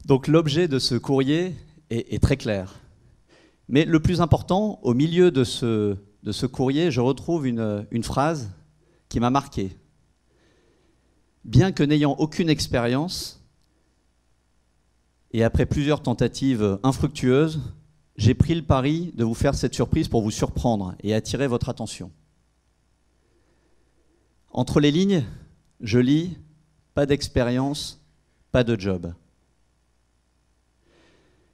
Donc l'objet de ce courrier est très clair. Mais le plus important, au milieu de ce courrier, je retrouve une phrase qui m'a marqué. Bien que n'ayant aucune expérience, et après plusieurs tentatives infructueuses, j'ai pris le pari de vous faire cette surprise pour vous surprendre et attirer votre attention. Entre les lignes, je lis « pas d'expérience, pas de job ».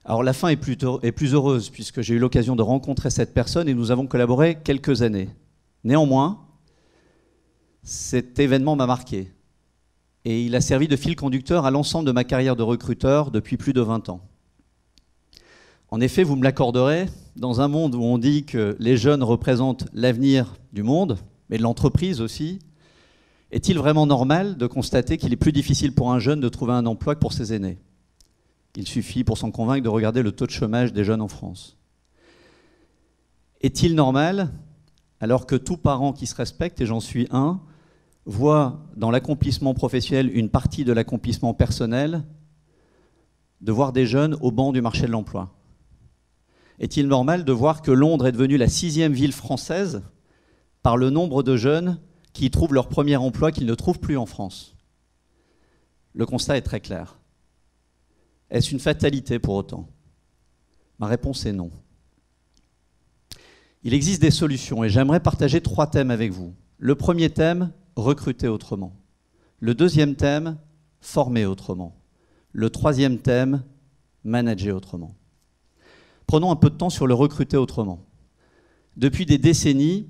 Alors la fin est plus heureuse puisque j'ai eu l'occasion de rencontrer cette personne et nous avons collaboré quelques années. Néanmoins, cet événement m'a marqué et il a servi de fil conducteur à l'ensemble de ma carrière de recruteur depuis plus de 20 ans. En effet, vous me l'accorderez, dans un monde où on dit que les jeunes représentent l'avenir du monde, mais de l'entreprise aussi, est-il vraiment normal de constater qu'il est plus difficile pour un jeune de trouver un emploi que pour ses aînés ? Il suffit pour s'en convaincre de regarder le taux de chômage des jeunes en France. Est-il normal, alors que tout parent qui se respecte, et j'en suis un, voit dans l'accomplissement professionnel une partie de l'accomplissement personnel, de voir des jeunes au banc du marché de l'emploi ? Est-il normal de voir que Londres est devenue la 6e ville française par le nombre de jeunes qui y trouvent leur premier emploi qu'ils ne trouvent plus en France ? Le constat est très clair. Est-ce une fatalité pour autant ? Ma réponse est non. Il existe des solutions et j'aimerais partager 3 thèmes avec vous. Le premier thème, recruter autrement. Le deuxième thème, former autrement. Le troisième thème, manager autrement. Prenons un peu de temps sur le recruter autrement. Depuis des décennies,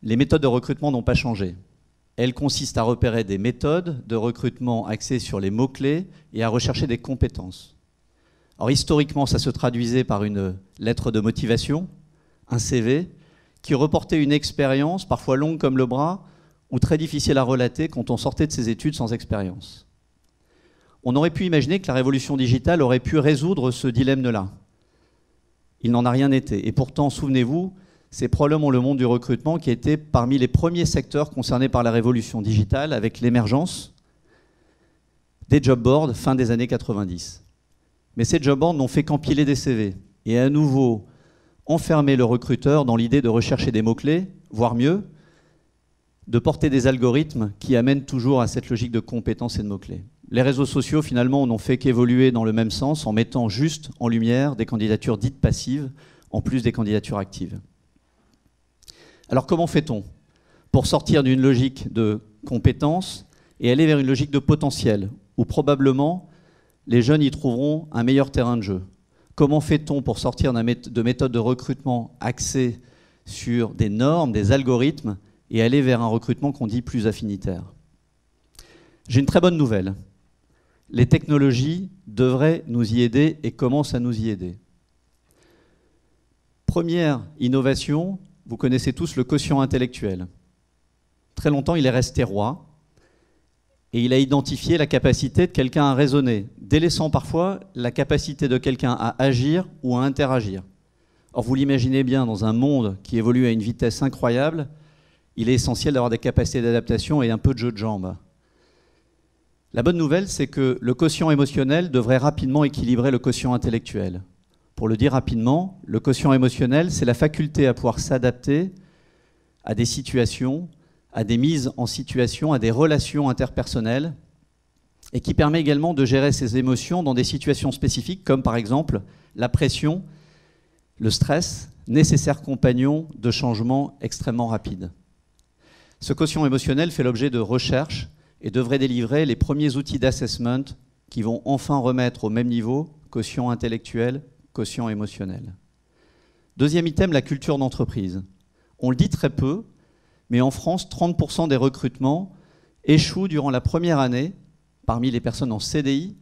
les méthodes de recrutement n'ont pas changé. Elles consistent à repérer des méthodes de recrutement axées sur les mots-clés et à rechercher des compétences. Alors historiquement, ça se traduisait par une lettre de motivation, un CV, qui reportait une expérience, parfois longue comme le bras, ou très difficile à relater quand on sortait de ses études sans expérience. On aurait pu imaginer que la révolution digitale aurait pu résoudre ce dilemme-là. Il n'en a rien été. Et pourtant, souvenez-vous, c'est probablement le monde du recrutement qui a été parmi les premiers secteurs concernés par la révolution digitale avec l'émergence des job boards fin des années 90. Mais ces job boards n'ont fait qu'empiler des CV et à nouveau enfermer le recruteur dans l'idée de rechercher des mots-clés, voire mieux, de porter des algorithmes qui amènent toujours à cette logique de compétences et de mots-clés. Les réseaux sociaux, finalement, n'ont fait qu'évoluer dans le même sens en mettant juste en lumière des candidatures dites passives en plus des candidatures actives. Alors comment fait-on pour sortir d'une logique de compétences et aller vers une logique de potentiel où probablement les jeunes y trouveront un meilleur terrain de jeu? Comment fait-on pour sortir de méthodes de recrutement axées sur des normes, des algorithmes et aller vers un recrutement qu'on dit plus affinitaire? J'ai une très bonne nouvelle. Les technologies devraient nous y aider et commencent à nous y aider. Première innovation, vous connaissez tous le quotient intellectuel. Très longtemps, il est resté roi et il a identifié la capacité de quelqu'un à raisonner, délaissant parfois la capacité de quelqu'un à agir ou à interagir. Or, vous l'imaginez bien, dans un monde qui évolue à une vitesse incroyable, il est essentiel d'avoir des capacités d'adaptation et un peu de jeu de jambes. La bonne nouvelle, c'est que le quotient émotionnel devrait rapidement équilibrer le quotient intellectuel. Pour le dire rapidement, le quotient émotionnel, c'est la faculté à pouvoir s'adapter à des situations, à des mises en situation, à des relations interpersonnelles, et qui permet également de gérer ses émotions dans des situations spécifiques, comme par exemple la pression, le stress, nécessaire compagnon de changements extrêmement rapides. Ce quotient émotionnel fait l'objet de recherches et devrait délivrer les premiers outils d'assessment qui vont enfin remettre au même niveau quotient intellectuel, quotient émotionnel. Deuxième item, la culture d'entreprise. On le dit très peu, mais en France, 30% des recrutements échouent durant la première année parmi les personnes en CDI.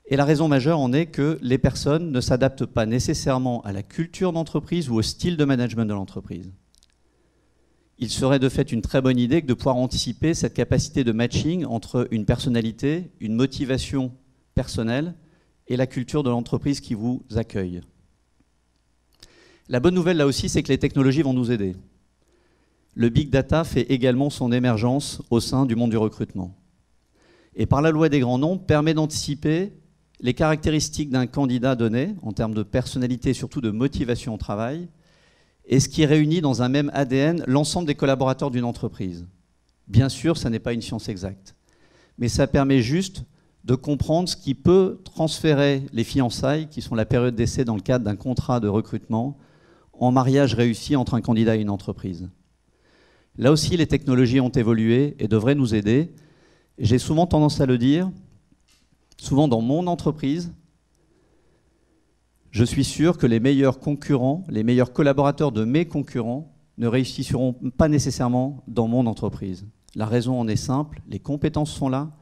Et la raison majeure en est que les personnes ne s'adaptent pas nécessairement à la culture d'entreprise ou au style de management de l'entreprise. Il serait de fait une très bonne idée de pouvoir anticiper cette capacité de matching entre une personnalité, une motivation personnelle et la culture de l'entreprise qui vous accueille. La bonne nouvelle là aussi, c'est que les technologies vont nous aider. Le big data fait également son émergence au sein du monde du recrutement. et par la loi des grands nombres permet d'anticiper les caractéristiques d'un candidat donné, en termes de personnalité et surtout de motivation au travail, et ce qui réunit dans un même ADN l'ensemble des collaborateurs d'une entreprise. Bien sûr, ça n'est pas une science exacte, mais ça permet juste de comprendre ce qui peut transférer les fiançailles, qui sont la période d'essai dans le cadre d'un contrat de recrutement, en mariage réussi entre un candidat et une entreprise. Là aussi, les technologies ont évolué et devraient nous aider. J'ai souvent tendance à le dire, souvent dans mon entreprise, je suis sûr que les meilleurs concurrents, les meilleurs collaborateurs de mes concurrents ne réussiront pas nécessairement dans mon entreprise. La raison en est simple, les compétences sont là,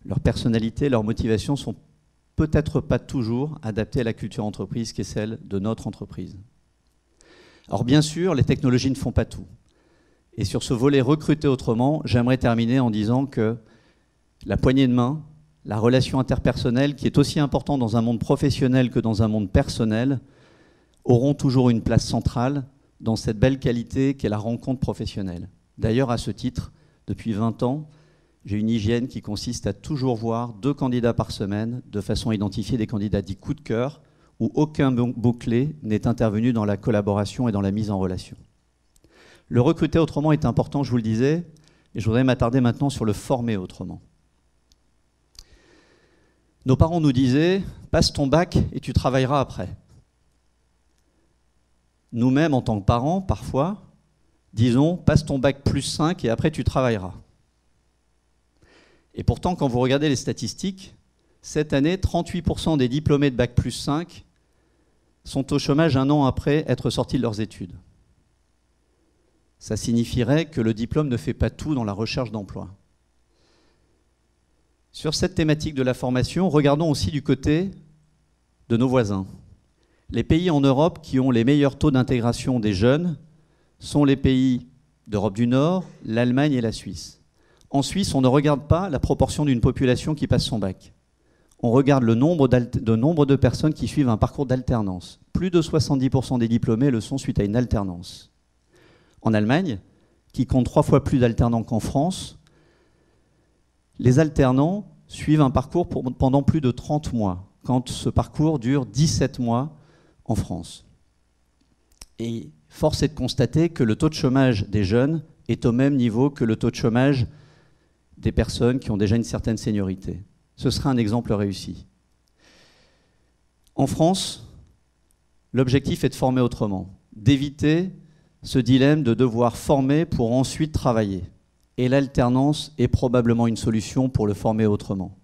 leur personnalité, leur motivation sont peut-être pas toujours adaptées à la culture entreprise qui est celle de notre entreprise. Alors bien sûr, les technologies ne font pas tout. Et sur ce volet recruter autrement, j'aimerais terminer en disant que la poignée de main, la relation interpersonnelle, qui est aussi importante dans un monde professionnel que dans un monde personnel, auront toujours une place centrale dans cette belle qualité qu'est la rencontre professionnelle. D'ailleurs, à ce titre, depuis 20 ans, j'ai une hygiène qui consiste à toujours voir 2 candidats par semaine, de façon à identifier des candidats dits coup de cœur, où aucun mot-clé n'est intervenu dans la collaboration et dans la mise en relation. Le recruter autrement est important, je vous le disais, et je voudrais m'attarder maintenant sur le former autrement. Nos parents nous disaient « passe ton bac et tu travailleras après ». Nous-mêmes, en tant que parents, parfois, disons « passe ton bac plus 5 et après tu travailleras ». Et pourtant, quand vous regardez les statistiques, cette année, 38% des diplômés de bac plus 5 sont au chômage 1 an après être sortis de leurs études. Ça signifierait que le diplôme ne fait pas tout dans la recherche d'emploi. Sur cette thématique de la formation, regardons aussi du côté de nos voisins. Les pays en Europe qui ont les meilleurs taux d'intégration des jeunes sont les pays d'Europe du Nord, l'Allemagne et la Suisse. En Suisse, on ne regarde pas la proportion d'une population qui passe son bac. On regarde le nombre de personnes qui suivent un parcours d'alternance. Plus de 70% des diplômés le sont suite à une alternance. En Allemagne, qui compte 3 fois plus d'alternants qu'en France, les alternants suivent un parcours pendant plus de 30 mois, quand ce parcours dure 17 mois en France. Et force est de constater que le taux de chômage des jeunes est au même niveau que le taux de chômage des personnes qui ont déjà une certaine seniorité. Ce sera un exemple réussi. En France, l'objectif est de former autrement, d'éviter ce dilemme de devoir former pour ensuite travailler. Et l'alternance est probablement une solution pour le former autrement.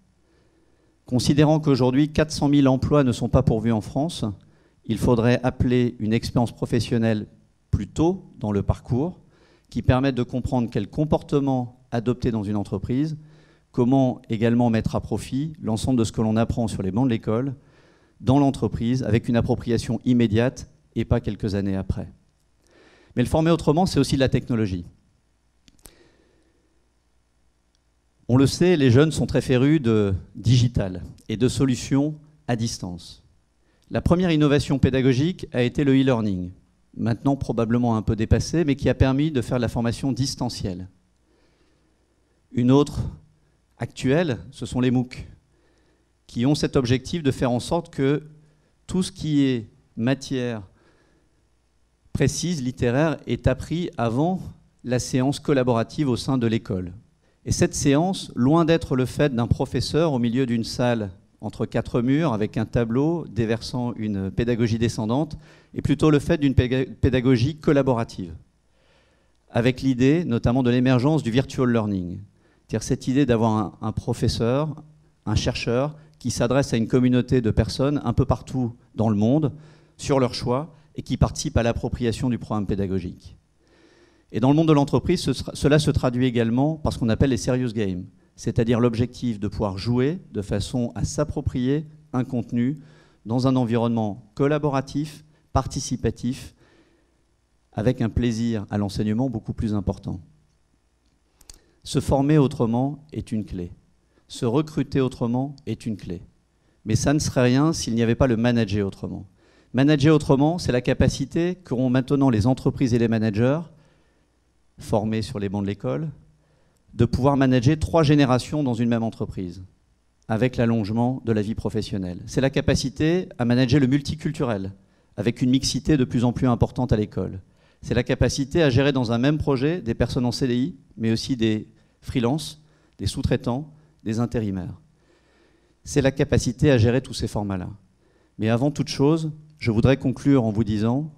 Considérant qu'aujourd'hui 400 000 emplois ne sont pas pourvus en France, il faudrait appeler une expérience professionnelle plus tôt dans le parcours qui permette de comprendre quel comportement adopter dans une entreprise, comment également mettre à profit l'ensemble de ce que l'on apprend sur les bancs de l'école dans l'entreprise avec une appropriation immédiate et pas quelques années après. Mais le former autrement, c'est aussi de la technologie. On le sait, les jeunes sont très férus de digital et de solutions à distance. La première innovation pédagogique a été le e-learning, maintenant probablement un peu dépassé, mais qui a permis de faire de la formation distancielle. Une autre actuelle, ce sont les MOOC, qui ont cet objectif de faire en sorte que tout ce qui est matière précise, littéraire, est appris avant la séance collaborative au sein de l'école. Et cette séance, loin d'être le fait d'un professeur au milieu d'une salle entre 4 murs avec un tableau déversant une pédagogie descendante, est plutôt le fait d'une pédagogie collaborative, avec l'idée notamment de l'émergence du virtual learning. C'est-à-dire cette idée d'avoir un professeur, un chercheur, qui s'adresse à une communauté de personnes un peu partout dans le monde, sur leur choix, et qui participe à l'appropriation du programme pédagogique. Et dans le monde de l'entreprise, cela se traduit également par ce qu'on appelle les serious games, c'est-à-dire l'objectif de pouvoir jouer de façon à s'approprier un contenu dans un environnement collaboratif, participatif, avec un plaisir à l'enseignement beaucoup plus important. Se former autrement est une clé. Se recruter autrement est une clé. Mais ça ne serait rien s'il n'y avait pas le manager autrement. Manager autrement, c'est la capacité qu'auront maintenant les entreprises et les managers formés sur les bancs de l'école, de pouvoir manager 3 générations dans une même entreprise, avec l'allongement de la vie professionnelle. C'est la capacité à manager le multiculturel, avec une mixité de plus en plus importante à l'école. C'est la capacité à gérer dans un même projet des personnes en CDI, mais aussi des freelances, des sous-traitants, des intérimaires. C'est la capacité à gérer tous ces formats-là. Mais avant toute chose, je voudrais conclure en vous disant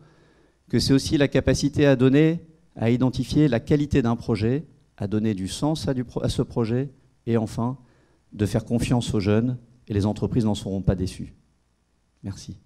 que c'est aussi la capacité à donner, à identifier la qualité d'un projet, à donner du sens à ce projet, et enfin, de faire confiance aux jeunes, et les entreprises n'en seront pas déçues. Merci.